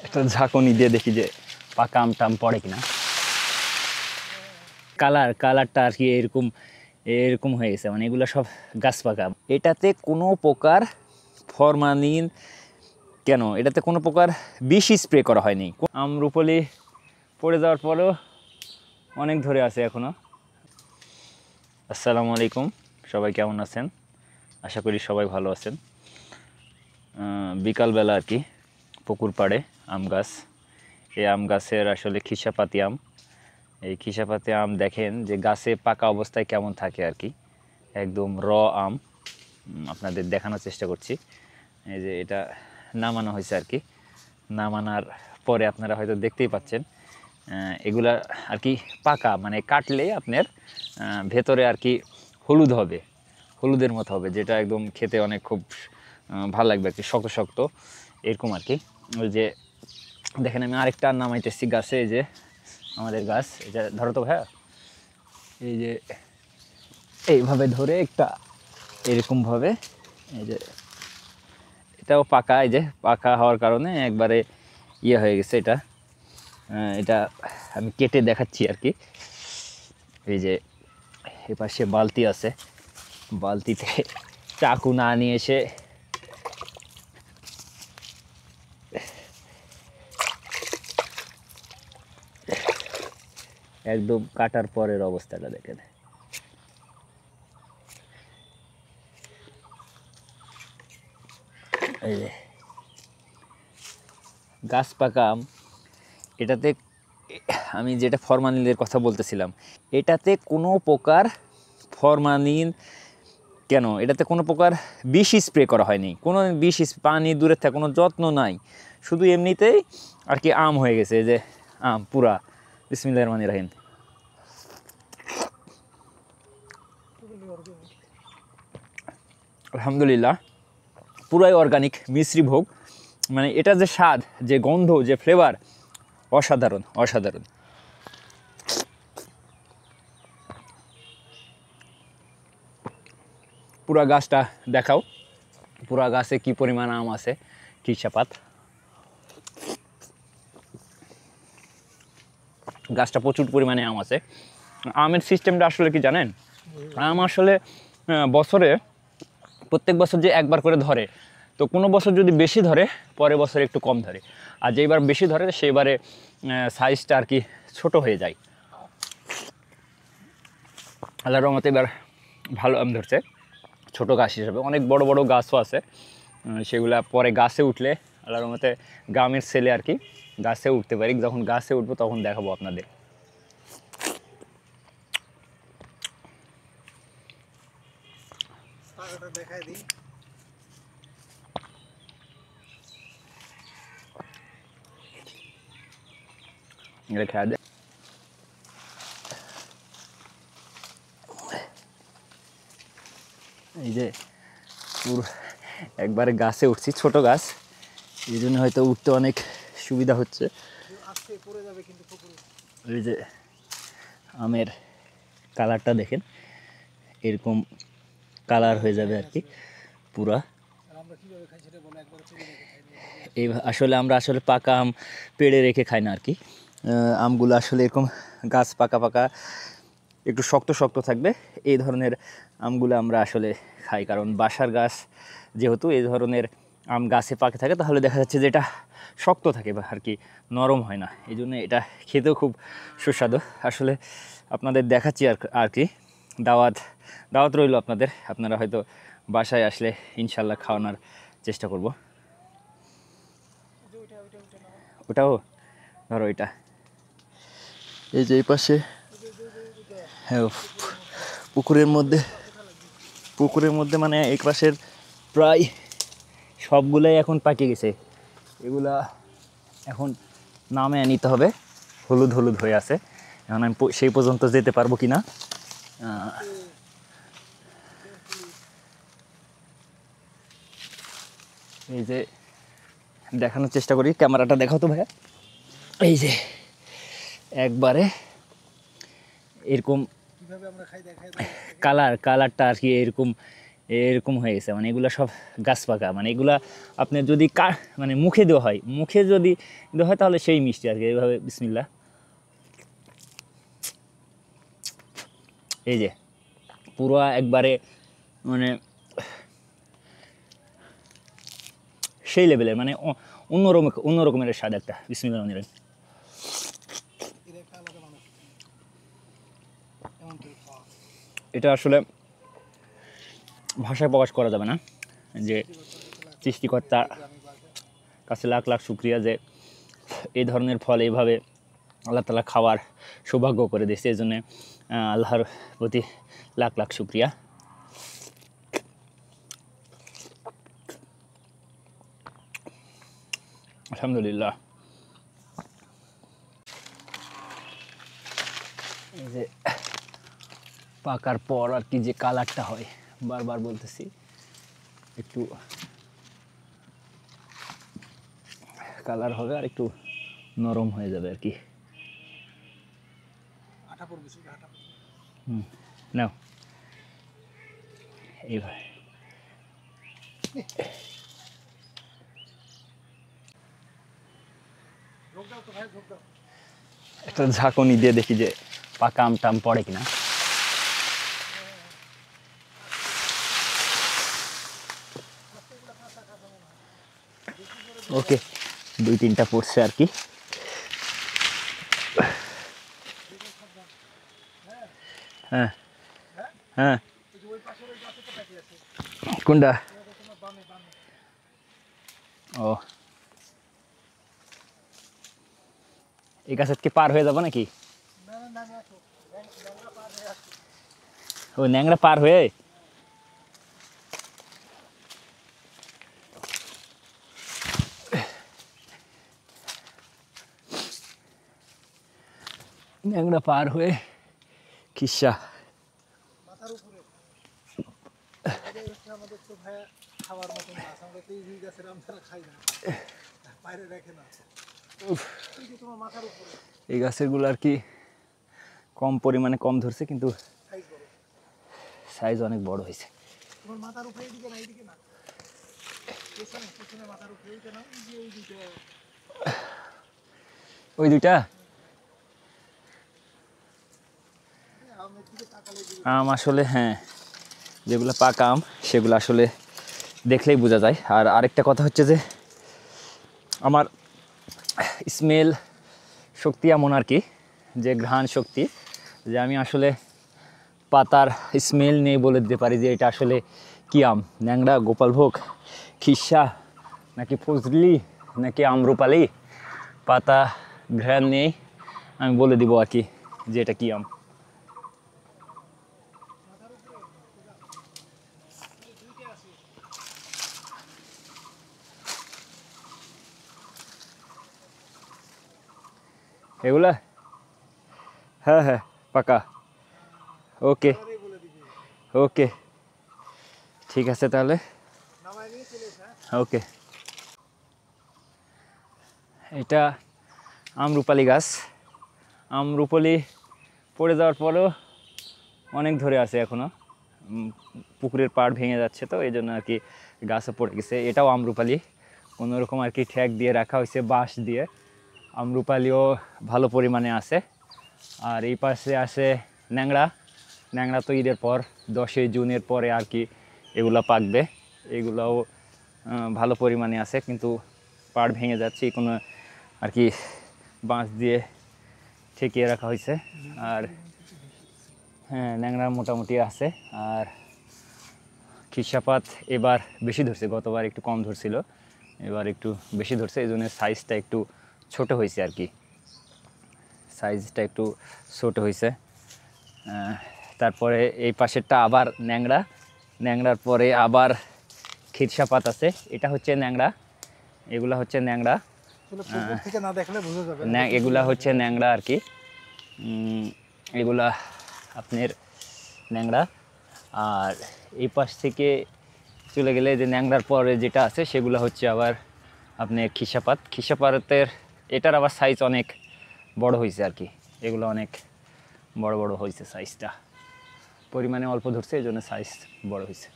একটা ঝাঁকুনি দিয়ে দেখি যে পাকা আম টাম পড়ে কিনা। কালারটা আর কি এরকম এরকম হয়ে গেছে, মানে এগুলো সব গাছ পাকা। এটাতে কোনো প্রকার ফরমালিন কেন, এটাতে কোনো প্রকার বিষ স্প্রে করা হয়নি। আমরুপলি পড়ে যাওয়ার পরেও অনেক ধরে আছে এখনো। আসসালামু আলাইকুম, সবাই কেমন আছেন? আশা করি সবাই ভালো আছেন। বিকালবেলা আর কি পুকুর পাড়ে আম গাছ, এই আম গাছের আসলে খিসাপাতি আম। এই খিসাপাতি আম দেখেন যে গাছে পাকা অবস্থায় কেমন থাকে আর কি, একদম আম। আপনাদের দেখানোর চেষ্টা করছি। এই যে এটা নামানো হয়েছে আর কি, নামানোর পরে আপনারা হয়তো দেখতেই পাচ্ছেন এগুলা আর কি পাকা, মানে কাটলে আপনার ভেতরে আর কি হলুদ হবে, হলুদের মতো হবে, যেটা একদম খেতে অনেক খুব ভালো লাগবে আর কি, শক্ত শক্ত এরকম আর কি। ওই যে দেখেন আমি আরেকটা নামাইতেছি গাছে, এই যে আমাদের গাছ, এটা ধরো তো ভাইয়া, এই যে এইভাবে ধরে একটা এরকমভাবে, এই যে এটাও পাকা, এই যে পাকা হওয়ার কারণে একবারে ইয়ে হয়ে গেছে এটা। এটা আমি কেটে দেখাচ্ছি আর কি। এই যে এপাশে বালতি আছে, বালতিতে চাকু না নিয়ে এসে একদম কাটার পরের অবস্থাটা দেখেন। এই যে গাছ পাকা আম, এটাতে আমি যেটা ফরমালিনের কথা বলতেছিলাম, এটাতে কোনো প্রকার ফরমালিন কেন, এটাতে কোনো প্রকার বিষ স্প্রে করা হয়নি, কোনো বিষ পানি দূরের থেকে কোনো যত্ন নাই, শুধু এমনিতেই আর কি আম হয়ে গেছে। যে আম পুরা বিসমিল্লাহির রহমানির রহিম, আলহামদুলিল্লাহ পুরাই অর্গানিক মিশ্রি ভোগ। মানে এটা যে স্বাদ, যে গন্ধ, যে ফ্লেভার, অসাধারণ অসাধারণ। পুরা গাছটা দেখাও, পুরা গাছে কি পরিমাণ আম আছে, খিসাপাত। গাছটা প্রচুর পরিমাণে আম আছে। আমের সিস্টেমটা আসলে কি জানেন, আম আসলে বছরে প্রত্যেক বছর যে একবার করে ধরে, তো কোনো বছর যদি বেশি ধরে পরের বছর একটু কম ধরে, আর যেইবার বেশি ধরে সেইবারে সাইজটা আর কি ছোট হয়ে যায়। আল্লাহর রহমতে এবার ভালো আম ধরছে ছোটো গাছ হিসাবে। অনেক বড় বড় গাছও আছে, সেগুলা পরে গাছে উঠলে আল্লাহর রহমতে গ্রামের ছেলে আর কি গাছে উঠতে পারি, যখন গাছে উঠবো তখন দেখাবো আপনাদের। খেয়া দে, এই যে পুরো একবারে গাছে উঠছি, ছোট গাছ, এই জন্য হয়তো উঠতে অনেক সুবিধা হচ্ছে। এই যে আমের কালারটা দেখেন, এরকম কালার হয়ে যাবে আর কি পুরা। এই আসলে আমরা আসলে পাকা আম পেড়ে রেখে খাই না আর কি, আমগুলো আসলে এরকম গাছ পাকা পাকা একটু শক্ত শক্ত থাকবে এই ধরনের আমগুলো আমরা আসলে খাই, কারণ বাসার গাছ যেহেতু এই ধরনের আম গাছে পাকে থাকে, তাহলে দেখা যাচ্ছে যে এটা শক্ত থাকে বা আর কি নরম হয় না, এই জন্য এটা খেতেও খুব সুস্বাদু। আসলে আপনাদের দেখাচ্ছি আর কি, দাওয়াত দাওয়াত রইল আপনাদের, আপনারা হয়তো বাসায় আসলে ইনশাল্লাহ খাওয়ানোর চেষ্টা করব। ওটাও ধরো, এটা এই যে এই পাশে, হ্যাঁ পুকুরের মধ্যে মানে এই পাশের প্রায় সবগুলোই এখন পাকে গেছে, এগুলা এখন নামে নিতে হবে, হলুদ হলুদ হয়ে আছে। এখন আমি সেই পর্যন্ত যেতে পারবো কিনা, এই যে দেখানোর চেষ্টা করি, ক্যামেরাটা দেখাও তো ভাইয়া। এই যে একবারে এরকম কালারটা আর কি এরকম এরকম হয়ে গেছে, মানে এগুলা সব গাছ পাকা, মানে এগুলা আপনার যদি মানে মুখে দেওয়া হয়, মুখে যদি দেওয়া হয় তাহলে সেই মিষ্টি আর কি। এইভাবে বিসমিল্লাহ, এই যে পুরো একবারে মানে সেই লেভেলের, মানে অন্যরকমের স্বাদ একটা। বিসমিল্লাহ রহমানির রহিম। এটা আসলে ভাষায় প্রকাশ করা যাবে না, যে সৃষ্টিকর্তার কাছে লাখ লাখ শুক্রিয়া যে এই ধরনের ফল এইভাবে আল্লাহ তাআলা খাওয়ার সৌভাগ্য করে দিয়েছে। এই জন্যে আল্লাহর প্রতি লাখ লাখ শুক্রিয়া। আলহামদুলিল্লাহ। এই যে পাকার পর আর কি যে কালারটা হয়, বারবার বলতেছি, একটু কালার হবে আর একটু নরম হয়ে যাবে আর কি। নাও এইভাবে একটা ঝাঁকুনি দিয়ে দেখি যে পাকা আম টাম পড়ে কিনা। ওকে, 2-3টা পড়ছে আর কি। হ্যাঁ হ্যাঁ, কোনটা? ও, এই গাছের কি পার হয়ে যাবো নাকি? ও, ন্যাংরা পার হয়ে ন্যাংরা পার হয়ে খিসা। এই গাছের গুলো আর কি কম পরিমাণে কম ধরছে, কিন্তু সাইজ অনেক বড় হয়েছে। ওই দুইটা আম আসলে, হ্যাঁ, যেগুলো পাকা আম সেগুলো আসলে দেখলেই বোঝা যায়। আর আরেকটা কথা হচ্ছে যে আমার স্মেল শক্তি এমন আর কি, যে ঘ্রাণ শক্তি, যে আমি আসলে পাতার স্মেল নেই বলে দিতে পারি যে এটা আসলে কি আম, ন্যাংরা, গোপালভোগ, খিসা, নাকি ফজলি, নাকি আম্রপালি। পাতা ঘ্রাণ নেই, আমি বলে দিব আর কি যে এটা কি আম। এগুলা, হ্যাঁ হ্যাঁ পাকা। ওকে ওকে, ঠিক আছে তাহলে, ওকে। এটা আমরুপালি গাছ। আমরুপালি পড়ে যাওয়ার পরেও অনেক ধরে আছে এখনও, পুকুরের পাড় ভেঙে যাচ্ছে তো এই জন্য আর কি গাছও পড়ে গেছে। এটাও আমরুপালি, কোনোরকম আর কি ঠ্যাক দিয়ে রাখা হয়েছে বাঁশ দিয়ে। আমরুপালিও ভালো পরিমাণে আছে। আর এই পাশে আছে ন্যাংরা। ন্যাংরা তো ঈদের পর 10ই জুনের পরে আর কি এগুলো পাকবে। এগুলোও ভালো পরিমাণে আছে, কিন্তু পাড় ভেঙে যাচ্ছে, কোনো আর কি বাঁশ দিয়ে ঠেকিয়ে রাখা হয়েছে। আর হ্যাঁ, ন্যাংরা মোটামুটি আছে। আর খিসাপাত এবার বেশি ধরছে, গতবার একটু কম ধরছিল, এবার একটু বেশি ধরছে, এই জন্য সাইজটা একটু ছোট হয়েছে আর কি, সাইজটা একটু ছোট হয়েছে। তারপরে এই পাশেরটা আবার ন্যাংরা, ন্যাংরার পরে আবার খিরসাপাত আছে। এটা হচ্ছে ন্যাংরা, এগুলা হচ্ছে ন্যাংরা, এগুলা হচ্ছে ন্যাংরা আর কি। এগুলা আপনার ন্যাংরা। আর এই পাশ থেকে চলে গেলে যে ন্যাংরার পরে যেটা আছে সেগুলো হচ্ছে আবার আপনার খিসাপাত। খিসাপাতের এটার আবার সাইজ অনেক বড় হয়েছে আর কি, এগুলো অনেক বড় বড় হয়েছে, সাইজটা পরিমাণে অল্প ধরছে এই জন্য সাইজ বড় হয়েছে।